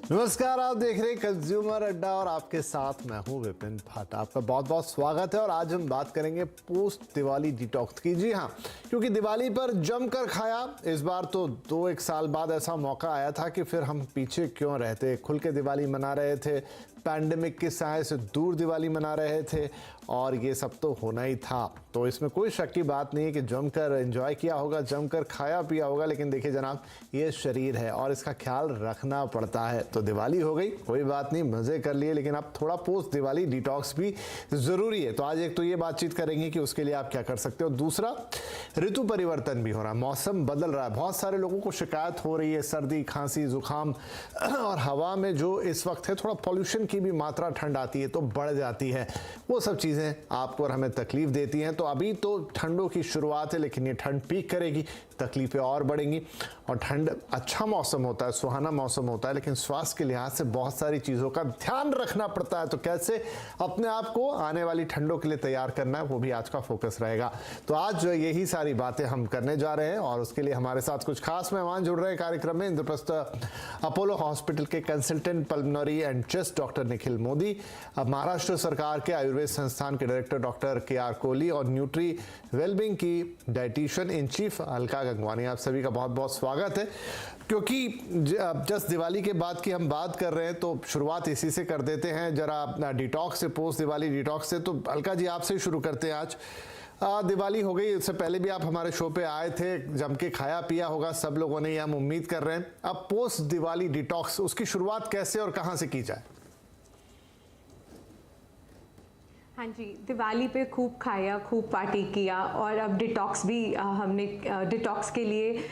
नमस्कार, आप देख रहे हैं कंज्यूमर अड्डा और आपके साथ मैं हूं विपिन भाटा। आपका बहुत बहुत स्वागत है। और आज हम बात करेंगे पोस्ट दिवाली डिटॉक्स की। जी हाँ, क्योंकि दिवाली पर जमकर खाया। इस बार तो 2-1 साल बाद ऐसा मौका आया था कि फिर हम पीछे क्यों रहते, खुल के दिवाली मना रहे थे, पैंडेमिक की साए से दूर दिवाली मना रहे थे और ये सब तो होना ही था। तो इसमें कोई शक की बात नहीं है कि जमकर एंजॉय किया होगा, जमकर खाया पिया होगा। लेकिन देखिए जनाब, ये शरीर है और इसका ख्याल रखना पड़ता है। तो दिवाली हो गई, कोई बात नहीं, मजे कर लिए, लेकिन अब थोड़ा पोस्ट दिवाली डिटॉक्स भी जरूरी है। तो आज एक तो ये बातचीत करेंगे कि उसके लिए आप क्या कर सकते हो। दूसरा, ऋतु परिवर्तन भी हो रहा है, मौसम बदल रहा है। बहुत सारे लोगों को शिकायत हो रही है सर्दी, खांसी, जुकाम और हवा में जो इस वक्त है थोड़ा पॉल्यूशन की भी मात्रा, ठंड आती है तो बढ़ जाती है। वो सब चीजें आपको और हमें तकलीफ देती हैं। तो अभी तो ठंडों की शुरुआत है, लेकिन ये ठंड पीक करेगी, तकलीफें और बढ़ेंगी। और ठंड अच्छा मौसम होता है, सुहाना मौसम होता है, लेकिन स्वास्थ्य के लिहाज से बहुत सारी चीजों का ध्यान रखना पड़ता है। तो कैसे अपने आप को आने वाली ठंडों के लिए तैयार करना है, वो भी आज का फोकस रहेगा। तो आज यही सारी बातें हम करने जा रहे हैं और उसके लिए हमारे साथ कुछ खास मेहमान जुड़ रहे हैं कार्यक्रम में। इंद्रप्रस्थ अपोलो हॉस्पिटल के consultant pulmonary and chest doctor Nikhil Modi, Maharashtra सरकार के आयुर्वेद संस्थान के डायरेक्टर डॉक्टर के.आर. कोहली और न्यूट्री वेलबींग की dietitian in chief Alka Gangwani. आप सभी का बहुत बहुत स्वागत है। क्योंकि जस्ट दिवाली के बाद की हम बात कर रहे हैं तो शुरुआत इसी से कर देते हैं, जरा डिटॉक्स से, पोस्ट दिवाली डिटॉक्स से। तो अलका जी, आपसे ही शुरू करते हैं। आज दिवाली हो गई, इससे पहले भी आप हमारे शो पे आए थे, जम के खाया पिया होगा सब लोगों ने, ये हम उम्मीद कर रहे हैं। अब पोस्ट दिवाली डिटॉक्स, उसकी शुरुआत कैसे और कहां से की जाए? हाँ जी, दिवाली पे खूब खाया, खूब पार्टी किया और अब डिटॉक्स भी हमने डिटॉक्स के लिए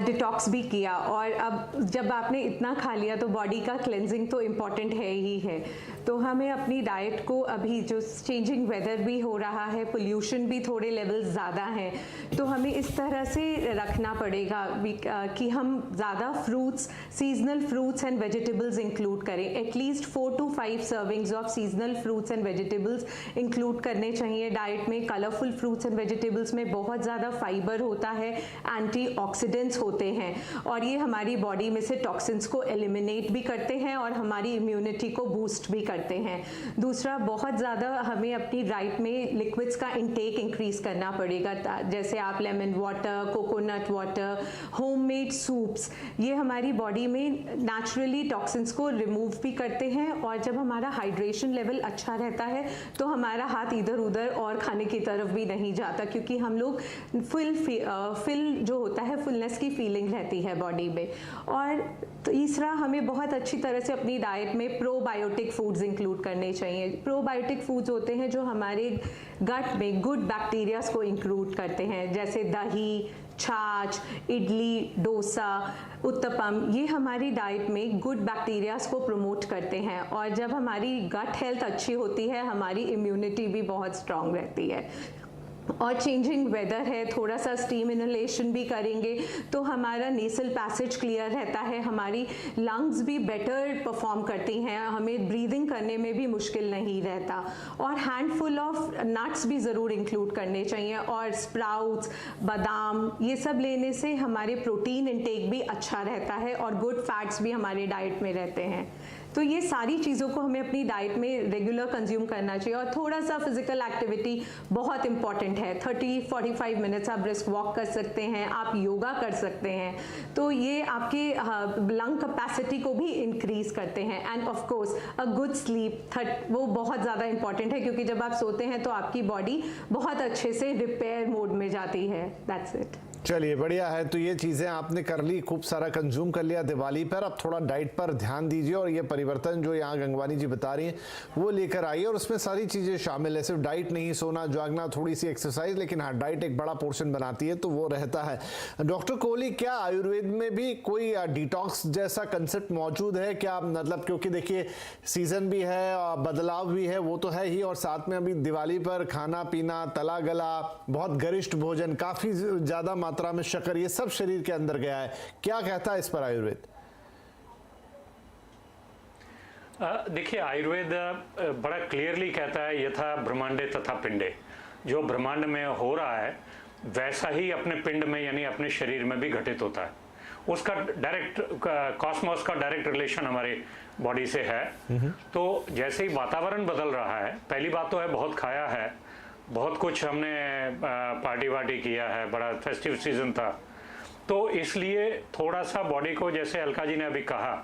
डिटॉक्स भी किया। और अब जब आपने इतना खा लिया तो बॉडी का क्लेंजिंग तो इम्पॉर्टेंट है ही है। तो हमें अपनी डाइट को, अभी जो चेंजिंग वेदर भी हो रहा है, पोल्यूशन भी थोड़े लेवल ज़्यादा हैं, तो हमें इस तरह से रखना पड़ेगा कि हम ज़्यादा fruits, seasonal fruits and vegetables include करें। At least 4 to 5 servings of seasonal fruits and vegetables include करने चाहिए डाइट में। कलरफुल फ्रूट्स एंड वेजिटेबल्स में बहुत ज़्यादा फाइबर होता है, एंटीऑक्सीडेंट्स होते हैं और ये हमारी बॉडी में से टॉक्सिन्स को एलिमिनेट भी करते हैं और हमारी इम्यूनिटी को बूस्ट भी करते हैं। दूसरा, बहुत ज़्यादा हमें अपनी डाइट में लिक्विड्स का इंटेक इंक्रीज करना पड़ेगा, जैसे आप lemon water, coconut water, homemade soups. ये हमारी बॉडी में नेचुरली टॉक्सिन्स को रिमूव भी करते हैं और जब हमारा हाइड्रेशन लेवल अच्छा रहता है तो हमारा हाथ इधर उधर और खाने की तरफ भी नहीं जाता, क्योंकि हम लोग फिल जो होता है, फुलनेस की फीलिंग रहती है बॉडी में। और तीसरा, हमें बहुत अच्छी तरह से अपनी डाइट में प्रोबायोटिक फूड्स इंक्लूड करने चाहिए। प्रोबायोटिक फूड्स होते हैं जो हमारे गट में गुड बैक्टीरियाज को इंक्लूड करते हैं, जैसे दही, छाछ, इडली, डोसा, उत्तपम। ये हमारी डाइट में गुड बैक्टीरियाज को प्रमोट करते हैं और जब हमारी गट हेल्थ अच्छी होती है, हमारी इम्यूनिटी भी बहुत स्ट्रांग रहती है। और चेंजिंग वेदर है, थोड़ा सा स्टीम इनहेलेशन भी करेंगे तो हमारा नेसल पैसेज क्लियर रहता है, हमारी लंग्स भी बेटर परफॉर्म करती हैं, हमें ब्रीदिंग करने में भी मुश्किल नहीं रहता। और हैंडफुल ऑफ नट्स भी ज़रूर इंक्लूड करने चाहिए और स्प्राउट्स, बादाम, ये सब लेने से हमारे प्रोटीन इंटेक भी अच्छा रहता है और गुड फैट्स भी हमारे डाइट में रहते हैं। तो ये सारी चीज़ों को हमें अपनी डाइट में रेगुलर कंज्यूम करना चाहिए। और थोड़ा सा फिजिकल एक्टिविटी बहुत इंपॉर्टेंट है। 30-45 मिनट्स आप ब्रिस्क वॉक कर सकते हैं, आप योगा कर सकते हैं, तो ये आपके लंग कैपेसिटी को भी इंक्रीज करते हैं। End of course a good sleep, वो बहुत ज़्यादा इंपॉर्टेंट है, क्योंकि जब आप सोते हैं तो आपकी बॉडी बहुत अच्छे से रिपेयर मोड में जाती है। That's it. चलिए, बढ़िया है। तो ये चीज़ें आपने कर ली, खूब सारा कंज्यूम कर लिया दिवाली पर। अब थोड़ा डाइट पर ध्यान दीजिए और ये परिवर्तन जो यहाँ गंगवानी जी बता रही हैं वो लेकर आइए और उसमें सारी चीज़ें शामिल है। सिर्फ डाइट नहीं, सोना, जागना, थोड़ी सी एक्सरसाइज, लेकिन हाँ, डाइट एक बड़ा पोर्शन बनाती है तो वो रहता है। डॉक्टर कोहली, क्या आयुर्वेद में भी कोई डिटॉक्स जैसा कंसेप्ट मौजूद है क्या? मतलब क्योंकि देखिए सीजन भी है, बदलाव भी है, वो तो है ही, और साथ में अभी दिवाली पर खाना पीना, तला गला, बहुत गरिष्ठ भोजन, काफ़ी ज़्यादा मात्रा में शक्कर, ये सब शरीर के अंदर गया है। क्या कहता है इस पर आयुर्वेद? देखिए, आयुर्वेद बड़ा क्लियरली कहता है, यथा ब्रह्मांडे तथा पिंडे। जो ब्रह्मांड में हो रहा है वैसा ही अपने पिंड में यानी अपने शरीर में भी घटित होता है। उसका डायरेक्ट कॉस्मोस का डायरेक्ट रिलेशन हमारे बॉडी से है। तो जैसे ही वातावरण बदल रहा है, पहली बात तो है बहुत खाया है, बहुत कुछ हमने पार्टी वार्टी किया है, बड़ा फेस्टिव सीजन था, तो इसलिए थोड़ा सा बॉडी को, जैसे अलका जी ने अभी कहा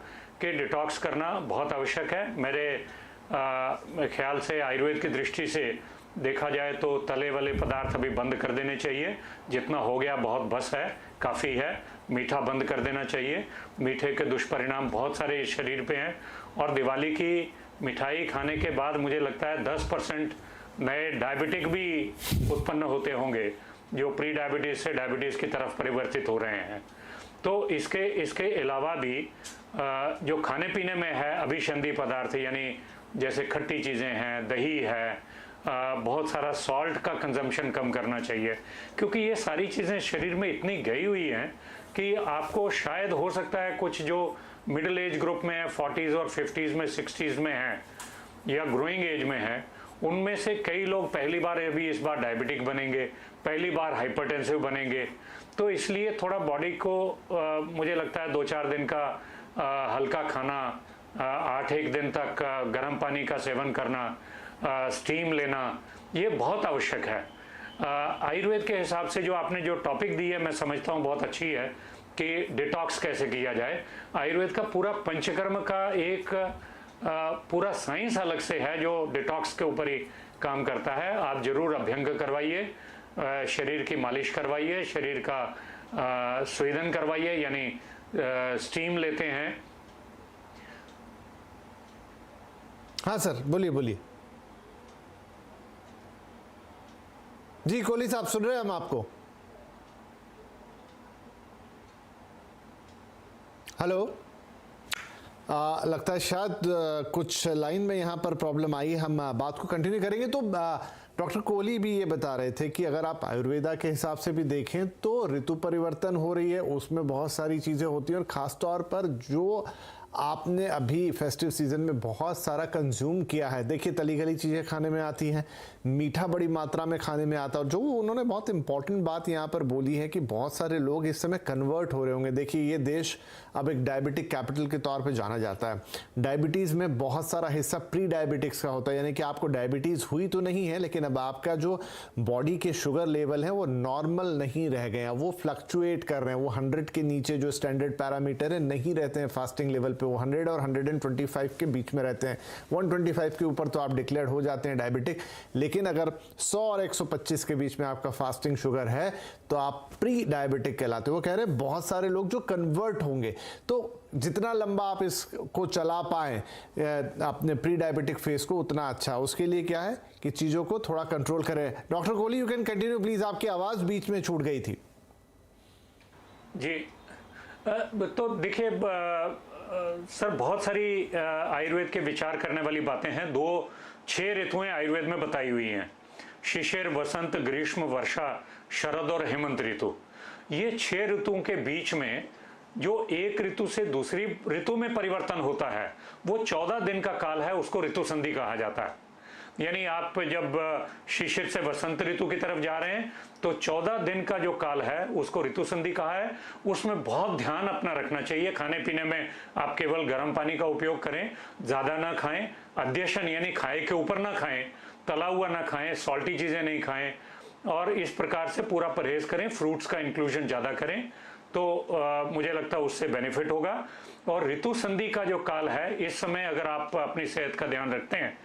कि डिटॉक्स करना बहुत आवश्यक है। मेरे ख्याल से आयुर्वेद की दृष्टि से देखा जाए तो तले वाले पदार्थ अभी बंद कर देने चाहिए, जितना हो गया बहुत बस है, काफ़ी है। मीठा बंद कर देना चाहिए, मीठे के दुष्परिणाम बहुत सारे शरीर पे हैं। और दिवाली की मिठाई खाने के बाद मुझे लगता है 10% नए डायबिटिक भी उत्पन्न होते होंगे, जो प्री डायबिटीज़ से डायबिटीज़ की तरफ परिवर्तित हो रहे हैं। तो इसके अलावा भी जो खाने पीने में है अभिसंधी पदार्थ, यानी जैसे खट्टी चीज़ें हैं, दही है, बहुत सारा सॉल्ट का कंजम्पशन कम करना चाहिए, क्योंकि ये सारी चीज़ें शरीर में इतनी गई हुई हैं कि आपको शायद हो सकता है कुछ जो मिडिल एज ग्रुप में है, 40s और 50s में, 60s में हैं या ग्रोइंग एज में हैं, उनमें से कई लोग पहली बार अभी इस बार डायबिटिक बनेंगे, पहली बार हाइपरटेंसिव बनेंगे। तो इसलिए थोड़ा बॉडी को मुझे लगता है 2-4 दिन का हल्का खाना, 8-1 दिन तक गर्म पानी का सेवन करना, स्टीम लेना, ये बहुत आवश्यक है। आयुर्वेद के हिसाब से जो आपने जो टॉपिक दी है, मैं समझता हूँ बहुत अच्छी है कि डिटॉक्स कैसे किया जाए। आयुर्वेद का पूरा पंचकर्म का एक पूरा साइंस अलग से है जो डिटॉक्स के ऊपर ही काम करता है। आप जरूर अभ्यंग करवाइए, शरीर की मालिश करवाइए, शरीर का स्वेदन करवाइए, यानी स्टीम लेते हैं। हाँ सर, बोलिए बोलिए। जी कोहली साहब, सुन रहे हैं हम आपको। हेलो, लगता है शायद कुछ लाइन में यहाँ पर प्रॉब्लम आई। हम बात को कंटिन्यू करेंगे। तो डॉक्टर कोहली भी ये बता रहे थे कि अगर आप आयुर्वेदा के हिसाब से भी देखें तो ऋतु परिवर्तन हो रही है, उसमें बहुत सारी चीज़ें होती हैं, और ख़ास तौर पर जो आपने अभी फेस्टिव सीजन में बहुत सारा कंज्यूम किया है, देखिए तली गली चीज़ें खाने में आती हैं, मीठा बड़ी मात्रा में खाने में आता है। और जो उन्होंने बहुत इंपॉर्टेंट बात यहाँ पर बोली है कि बहुत सारे लोग इस समय कन्वर्ट हो रहे होंगे। देखिए ये देश अब एक डायबिटिक कैपिटल के तौर पे जाना जाता है। डायबिटीज़ में बहुत सारा हिस्सा प्री डायबिटिक्स का होता है, यानी कि आपको डायबिटीज़ हुई तो नहीं है, लेकिन अब आपका जो बॉडी के शुगर लेवल है वो नॉर्मल नहीं रह गए हैं, वो फ्लक्चुएट कर रहे हैं, वो 100 के नीचे जो स्टैंडर्ड पैरामीटर है नहीं रहते हैं फास्टिंग लेवल पे, वो 100 और 125 के बीच में रहते हैं। 125 के ऊपर तो आप डिक्लेयर हो जाते हैं डायबिटिक, लेकिन अगर 100 और 125 के बीच में आपका फास्टिंग शुगर है तो आप प्री डायबिटिक कहलाते हो। वो कह रहे हैं बहुत सारे लोग जो कन्वर्ट होंगे, तो जितना लंबा आप इसको चला पाएं अपने प्री डायबिटिक फेस को, उतना अच्छा। उसके लिए क्या है कि चीज़ों को थोड़ा कंट्रोल करें। Doctor Kohli, you can continue please, आपकी आवाज़ बीच में छूट गई थी। जी, तो देखिए सर, बहुत सारी आयुर्वेद के विचार करने वाली बातें हैं। 6 ऋतुएं आयुर्वेद में बताई हुई हैं, शिशिर, वसंत, ग्रीष्म, वर्षा, शरद और हेमंत ऋतु। ये 6 ऋतुओं के बीच में जो एक ऋतु से दूसरी ऋतु में परिवर्तन होता है वो 14 दिन का काल है, उसको ऋतु संधि कहा जाता है। यानी आप जब शिशिर से वसंत ऋतु की तरफ जा रहे हैं तो 14 दिन का जो काल है उसको ऋतु संधि कहा है। उसमें बहुत ध्यान अपना रखना चाहिए। खाने पीने में आप केवल गर्म पानी का उपयोग करें, ज़्यादा ना खाएं, अध्यशन यानी खाए के ऊपर ना खाएं, तला हुआ ना खाएं, सॉल्टी चीज़ें नहीं खाएं, और इस प्रकार से पूरा परहेज करें। फ्रूट्स का इंक्लूजन ज़्यादा करें तो मुझे लगता है उससे बेनिफिट होगा। और ऋतु संधि का जो काल है, इस समय अगर आप अपनी सेहत का ध्यान रखते हैं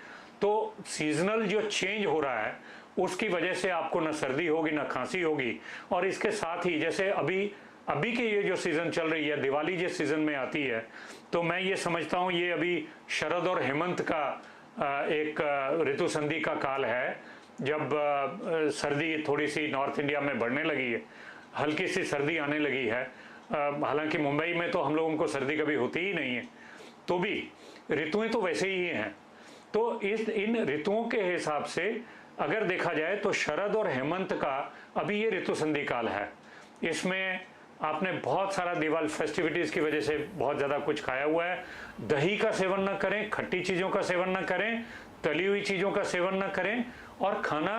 तो सीजनल जो चेंज हो रहा है उसकी वजह से आपको ना सर्दी होगी ना खांसी होगी। और इसके साथ ही जैसे अभी के ये जो सीज़न चल रही है, दिवाली जिस सीज़न में आती है, तो मैं ये समझता हूँ ये अभी शरद और हेमंत का एक ऋतु संधि का काल है, जब सर्दी थोड़ी सी नॉर्थ इंडिया में बढ़ने लगी है, हल्की सी सर्दी आने लगी है। हालांकि मुंबई में तो हम लोगों को सर्दी कभी होती ही नहीं है, तो भी ऋतुएं तो वैसे ही हैं। तो इन ऋतुओं के हिसाब से अगर देखा जाए तो शरद और हेमंत का अभी ये ऋतु संधि काल है। इसमें आपने बहुत सारा दिवाली फेस्टिविटीज़ की वजह से बहुत ज़्यादा कुछ खाया हुआ है। दही का सेवन न करें, खट्टी चीज़ों का सेवन न करें, तली हुई चीज़ों का सेवन न करें, और खाना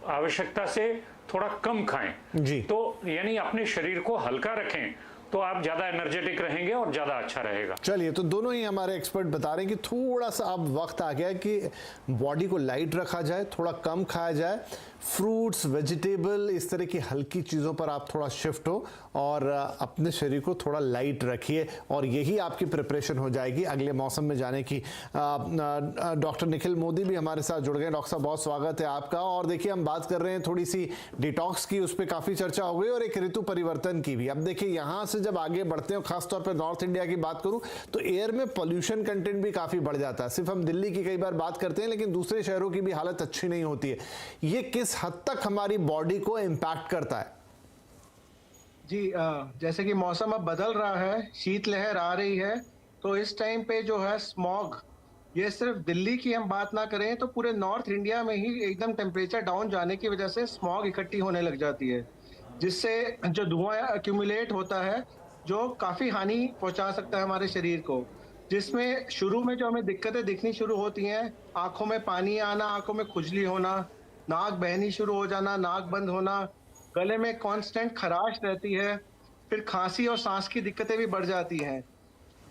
आवश्यकता से थोड़ा कम खाएं। जी। तो यानी अपने शरीर को हल्का रखें तो आप ज़्यादा एनर्जेटिक रहेंगे और ज़्यादा अच्छा रहेगा। चलिए, तो दोनों ही हमारे एक्सपर्ट बता रहे हैं कि थोड़ा सा अब वक्त आ गया है कि बॉडी को लाइट रखा जाए, थोड़ा कम खाया जाए, फ्रूट्स, वेजिटेबल, इस तरह की हल्की चीज़ों पर आप थोड़ा शिफ्ट हो और अपने शरीर को थोड़ा लाइट रखिए और यही आपकी प्रिपरेशन हो जाएगी अगले मौसम में जाने की। डॉक्टर निखिल मोदी भी हमारे साथ जुड़ गए। डॉक्टर साहब, बहुत स्वागत है आपका। और देखिए, हम बात कर रहे हैं थोड़ी सी डिटॉक्स की, उस पर काफ़ी चर्चा हो गई और एक ऋतु परिवर्तन की भी। अब देखिए, यहाँ से जब आगे बढ़ते हैं, खासतौर पर नॉर्थ इंडिया की बात करूँ तो एयर में पॉल्यूशन कंटेंट भी काफ़ी बढ़ जाता है। सिर्फ हम दिल्ली की कई बार बात करते हैं, लेकिन दूसरे शहरों की भी हालत अच्छी नहीं होती है। ये किस हद तक हमारी बॉडी को इम्पैक्ट करता है? जी, जैसे कि मौसम अब बदल रहा है, शीतलहर आ रही है, तो इस टाइम पे जो है स्मॉग, ये सिर्फ दिल्ली की हम बात ना करें तो पूरे नॉर्थ इंडिया में ही एकदम टेम्परेचर डाउन जाने की वजह से स्मॉग इकट्ठी होने लग जाती है, जिससे जो धुआं एक्यूमुलेट होता है जो काफ़ी हानि पहुंचा सकता है हमारे शरीर को। जिसमें शुरू में जो हमें दिक्कतें दिखनी शुरू होती हैं, आंखों में पानी आना, आंखों में खुजली होना, नाक बहनी शुरू हो जाना, नाक बंद होना, गले में कांस्टेंट खराश रहती है, फिर खांसी और सांस की दिक्कतें भी बढ़ जाती हैं।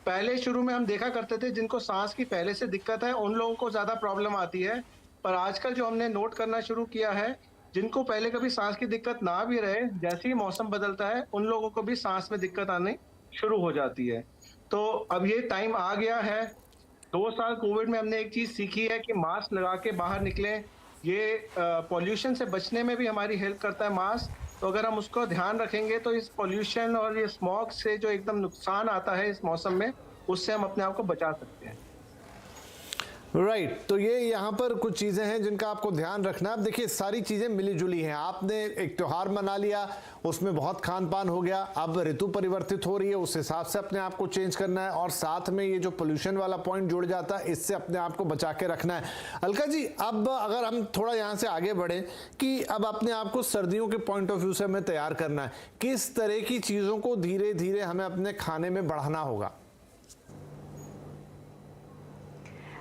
पहले शुरू में हम देखा करते थे जिनको सांस की पहले से दिक्कत है उन लोगों को ज़्यादा प्रॉब्लम आती है, पर आजकल जो हमने नोट करना शुरू किया है, जिनको पहले कभी सांस की दिक्कत ना भी रहे, जैसे ही मौसम बदलता है उन लोगों को भी सांस में दिक्कत आने शुरू हो जाती है। तो अब ये टाइम आ गया है। 2 साल कोविड में हमने एक चीज़ सीखी है कि मास्क लगा के बाहर निकलें। ये पॉल्यूशन से बचने में भी हमारी हेल्प करता है मास्क। तो अगर हम उसको ध्यान रखेंगे तो इस पॉल्यूशन और ये स्मॉग से जो एकदम नुकसान आता है इस मौसम में, उससे हम अपने आप को बचा सकते हैं। राइट, तो ये यहाँ पर कुछ चीज़ें हैं जिनका आपको ध्यान रखना है। अब देखिए, सारी चीज़ें मिली जुली हैं। आपने एक त्यौहार मना लिया, उसमें बहुत खान पान हो गया, अब ऋतु परिवर्तित हो रही है, उस हिसाब से अपने आप को चेंज करना है और साथ में ये जो पोल्यूशन वाला पॉइंट जुड़ जाता है, इससे अपने आप को बचा के रखना है। अलका जी, अब अगर हम थोड़ा यहाँ से आगे बढ़ें कि अब अपने आप को सर्दियों के पॉइंट ऑफ व्यू से हमें तैयार करना है, किस तरह की चीज़ों को धीरे धीरे हमें अपने खाने में बढ़ाना होगा?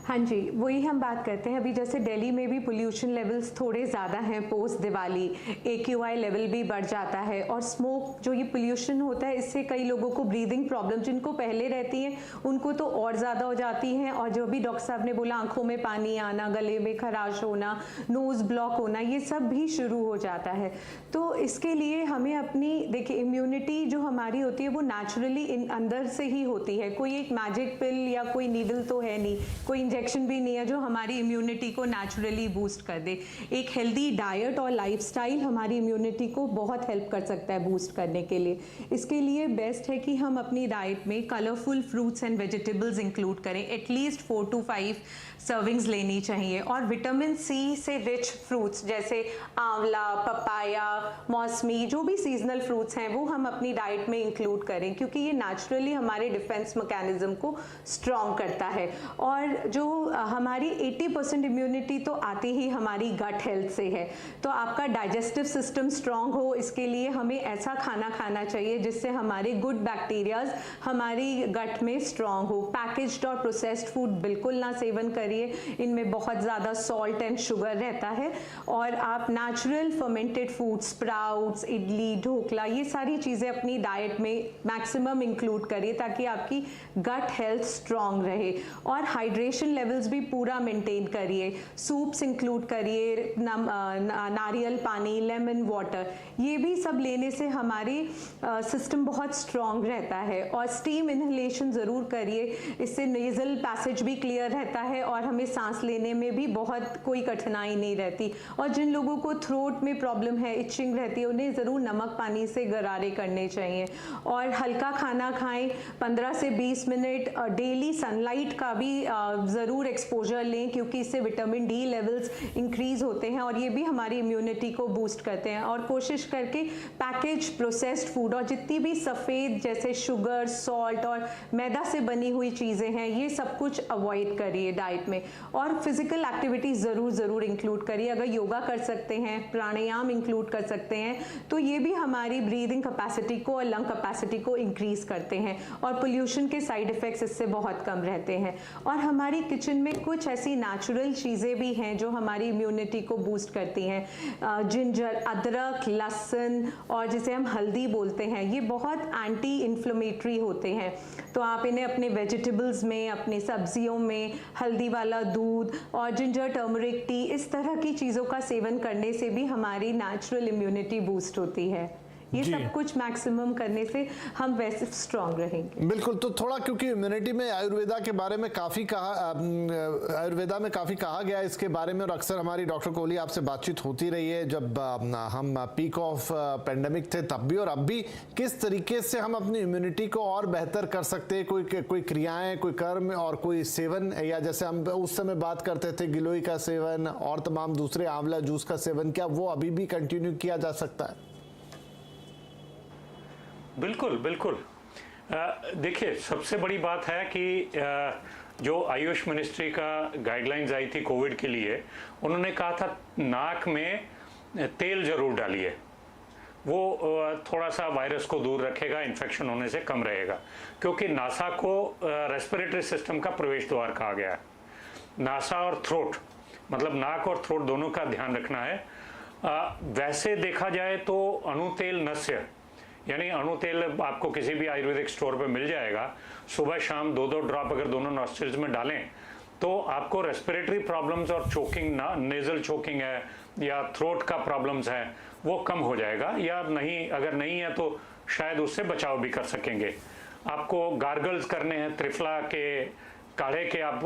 हाँ जी, वही हम बात करते हैं। अभी जैसे दिल्ली में भी पोल्यूशन लेवल्स थोड़े ज़्यादा हैं पोस्ट दिवाली, AQI लेवल भी बढ़ जाता है और स्मोक जो ये पोल्यूशन होता है, इससे कई लोगों को ब्रीदिंग प्रॉब्लम जिनको पहले रहती हैं उनको तो और ज़्यादा हो जाती हैं। और जो भी डॉक्टर साहब ने बोला, आंखों में पानी आना, गले में खराश होना, नोज़ ब्लॉक होना, ये सब भी शुरू हो जाता है। तो इसके लिए हमें अपनी, देखिए, इम्यूनिटी जो हमारी होती है वो नेचुरली अंदर से ही होती है। कोई एक मैजिक पिल या कोई नीडल तो है नहीं, कोई इंजेक्शन भी नहीं है जो हमारी इम्यूनिटी को नेचुरली बूस्ट कर दे। एक हेल्दी डाइट और लाइफस्टाइल हमारी इम्यूनिटी को बहुत हेल्प कर सकता है बूस्ट करने के लिए। इसके लिए बेस्ट है कि हम अपनी डाइट में colourful fruits and vegetables include करें। एटलीस्ट 4 to 5 सर्विंग्स लेनी चाहिए। और विटामिन सी से रिच फ्रूट्स जैसे आंवला, पपाया, मौसमी, जो भी सीजनल फ्रूट्स हैं वो हम अपनी डाइट में इंक्लूड करें, क्योंकि ये नेचुरली हमारे डिफेंस मैकेनिज्म को स्ट्रॉन्ग करता है। और जो हमारी 80% इम्यूनिटी तो आती ही हमारी गट हेल्थ से है। तो आपका डाइजेस्टिव सिस्टम स्ट्रॉन्ग हो, इसके लिए हमें ऐसा खाना खाना चाहिए जिससे हमारे गुड बैक्टीरियाज हमारी गट में स्ट्रॉन्ग हो। पैकेज्ड और प्रोसेस्ड फूड बिल्कुल ना सेवन करिए, इनमें बहुत ज़्यादा सॉल्ट एंड शुगर रहता है। और आप natural fermented food, sprouts, idli, dhokla, ये सारी चीज़ें अपनी डाइट में मैक्सिमम इंक्लूड करिए ताकि आपकी गट हेल्थ स्ट्रॉन्ग रहे। और हाइड्रेशन लेवल्स भी पूरा मेंटेन करिए। सूप्स इंक्लूड करिए, नारियल पानी, लेमन वाटर, ये भी सब लेने से हमारी सिस्टम बहुत स्ट्रॉन्ग रहता है। और स्टीम इनहेलेशन ज़रूर करिए, इससे नेज़ल पैसेज भी क्लियर रहता है और हमें सांस लेने में भी बहुत कोई कठिनाई नहीं रहती। और जिन लोगों को थ्रोट में प्रॉब्लम है, इचिंग रहती है, उन्हें ज़रूर नमक पानी से गरारे करने चाहिए। और हल्का खाना खाएं, 15 से 20 मिनट डेली सनलाइट का भी ज़रूर एक्सपोजर लें, क्योंकि इससे विटामिन डी लेवल्स इंक्रीज़ होते हैं और ये भी हमारी इम्यूनिटी को बूस्ट करते हैं। और कोशिश करके पैकेज प्रोसेस्ड फूड और जितनी भी सफ़ेद जैसे शुगर, सॉल्ट और मैदा से बनी हुई चीज़ें हैं, ये सब कुछ अवॉइड करिए डाइट में। और फिजिकल एक्टिविटी ज़रूर इंक्लूड करिए। अगर योगा कर सकते हैं, प्राणायाम इंक्लूड कर सकते हैं, तो ये भी हमारी ब्रीदिंग कैपेसिटी को और लंग कैपेसिटी को इंक्रीज़ करते हैं और पोल्यूशन के साइड इफ़ेक्ट्स इससे बहुत कम रहते हैं। और हमारी किचन में कुछ ऐसी नेचुरल चीज़ें भी हैं जो हमारी इम्यूनिटी को बूस्ट करती हैं। जिंजर, अदरक, लहसुन और जिसे हम हल्दी बोलते हैं, ये बहुत एंटी इन्फ्लेमेटरी होते हैं। तो आप इन्हें अपने वेजिटेबल्स में, अपनी सब्जियों में हल्दी वाला दूध और जिंजर टर्मरिक टी, इस तरह की चीज़ों का सेवन करने से भी हमारी नेचुरल इम्यूनिटी बूस्ट होती है। ये जी। सब कुछ मैक्सिमम करने से हम वैसे स्ट्रांग रहेंगे। बिल्कुल। तो थोड़ा क्योंकि इम्यूनिटी में आयुर्वेदा के बारे में काफ़ी आयुर्वेदा में काफ़ी कहा गया इसके बारे में, और अक्सर हमारी डॉक्टर कोहली आपसे बातचीत होती रही है जब हम पीक ऑफ पेंडेमिक थे तब भी और अब भी, किस तरीके से हम अपनी इम्यूनिटी को और बेहतर कर सकते हैं, कोई क्रियाएं, कोई कर्म और कोई सेवन, या जैसे हम उस समय बात करते थे गिलोय का सेवन और तमाम दूसरे आंवला जूस का सेवन, क्या वो अभी भी कंटिन्यू किया जा सकता है? बिल्कुल बिल्कुल। देखिए, सबसे बड़ी बात है कि जो आयुष मिनिस्ट्री का गाइडलाइंस आई थी कोविड के लिए, उन्होंने कहा था नाक में तेल जरूर डालिए, वो थोड़ा सा वायरस को दूर रखेगा, इन्फेक्शन होने से कम रहेगा, क्योंकि नासा को रेस्पिरेटरी सिस्टम का प्रवेश द्वार कहा गया है। नासा और थ्रोट, मतलब नाक और थ्रोट दोनों का ध्यान रखना है। वैसे देखा जाए तो अणुतेल नस्य, यानी अणुतेल आपको किसी भी आयुर्वेदिक स्टोर पे मिल जाएगा। सुबह शाम 2-2 ड्रॉप अगर दोनों नॉस्ट्रिल्स में डालें तो आपको रेस्पिरेटरी प्रॉब्लम्स और चोकिंग, नेजल चोकिंग है या थ्रोट का प्रॉब्लम्स है, वो कम हो जाएगा, या नहीं अगर नहीं है तो शायद उससे बचाव भी कर सकेंगे। आपको गार्गल्स करने हैं, त्रिफला के काढ़े के आप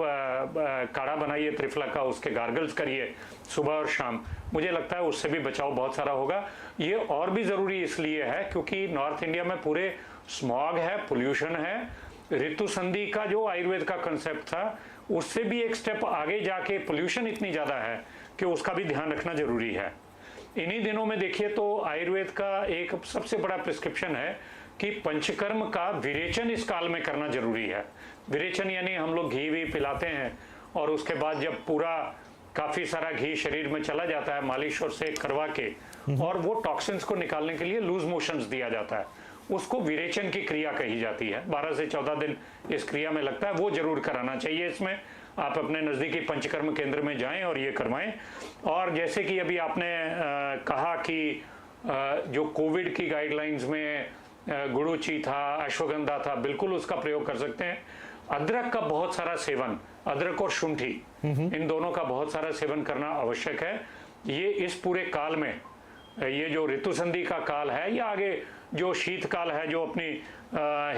काढ़ा बनाइए त्रिफला का, उसके गार्गल्स करिए सुबह और शाम, मुझे लगता है उससे भी बचाव बहुत सारा होगा। ये और भी ज़रूरी इसलिए है क्योंकि नॉर्थ इंडिया में पूरे स्मॉग है, पोल्यूशन है। ऋतु संधि का जो आयुर्वेद का कंसेप्ट था उससे भी एक स्टेप आगे जाके पोल्यूशन इतनी ज़्यादा है कि उसका भी ध्यान रखना ज़रूरी है। इन्हीं दिनों में देखिए तो आयुर्वेद का एक सबसे बड़ा प्रिस्क्रिप्शन है कि पंचकर्म का विरेचन इस काल में करना जरूरी है। विरेचन यानी हम लोग घी भी पिलाते हैं और उसके बाद जब पूरा काफ़ी सारा घी शरीर में चला जाता है मालिश और सेक करवा के, और वो टॉक्सिन्स को निकालने के लिए लूज मोशंस दिया जाता है, उसको विरेचन की क्रिया कही जाती है। 12 से 14 दिन इस क्रिया में लगता है, वो जरूर कराना चाहिए। इसमें आप अपने नज़दीकी पंचकर्म केंद्र में जाएं और ये करवाएं। और जैसे कि अभी आपने कहा कि जो कोविड की गाइडलाइंस में गुड़ूची था, अश्वगंधा था, बिल्कुल उसका प्रयोग कर सकते हैं। अदरक का बहुत सारा सेवन, अदरक और शुंठी, इन दोनों का बहुत सारा सेवन करना आवश्यक है। ये इस पूरे काल में, ये जो ऋतु संधि का काल है या आगे जो शीतकाल है, जो अपनी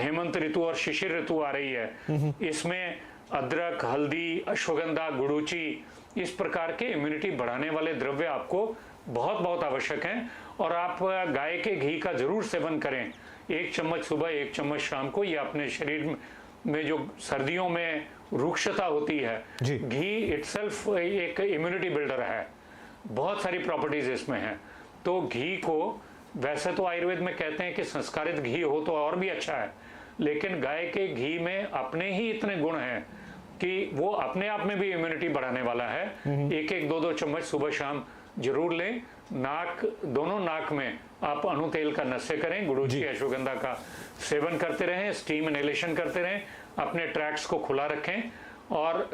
हेमंत ऋतु और शिशिर ऋतु आ रही है, इसमें अदरक, हल्दी, अश्वगंधा, गुड़ूची, इस प्रकार के इम्यूनिटी बढ़ाने वाले द्रव्य आपको बहुत बहुत आवश्यक हैं। और आप गाय के घी का जरूर सेवन करें, 1 चम्मच सुबह 1 चम्मच शाम को। ये अपने शरीर में जो सर्दियों में रुक्षता होती है, घी इटसेल्फ एक इम्यूनिटी बिल्डर है, बहुत सारी प्रॉपर्टीज इसमें हैं। तो घी को वैसे तो आयुर्वेद में कहते हैं कि संस्कारित घी हो तो और भी अच्छा है, लेकिन गाय के घी में अपने ही इतने गुण हैं कि वो अपने आप में भी इम्यूनिटी बढ़ाने वाला है। 1-1, 2-2 चम्मच सुबह शाम जरूर लें। नाक, दोनों नाक में आप अणुतेल का नस्य करें, गुड़ूची, अश्वगंधा का सेवन करते रहें, स्टीम इनहेलेशन करते रहें, अपने ट्रैक्स को खुला रखें और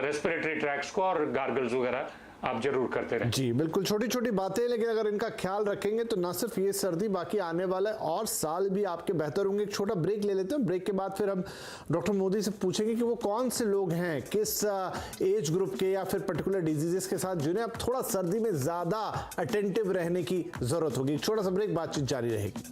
रेस्पिरेटरी ट्रैक्स को और गार्गल्स वगैरह आप जरूर करते रहें। जी बिल्कुल, छोटी छोटी बातें, लेकिन अगर इनका ख्याल रखेंगे तो न सिर्फ ये सर्दी, बाकी आने वाला और साल भी आपके बेहतर होंगे। एक छोटा ब्रेक ले लेते हैं, ब्रेक के बाद फिर हम डॉक्टर मोदी से पूछेंगे कि वो कौन से लोग हैं, किस एज ग्रुप के या फिर पर्टिकुलर डिजीजेस के साथ जिन्हें अब थोड़ा सर्दी में ज्यादा अटेंटिव रहने की जरूरत होगी। छोटा सा ब्रेक, बातचीत जारी रहेगी।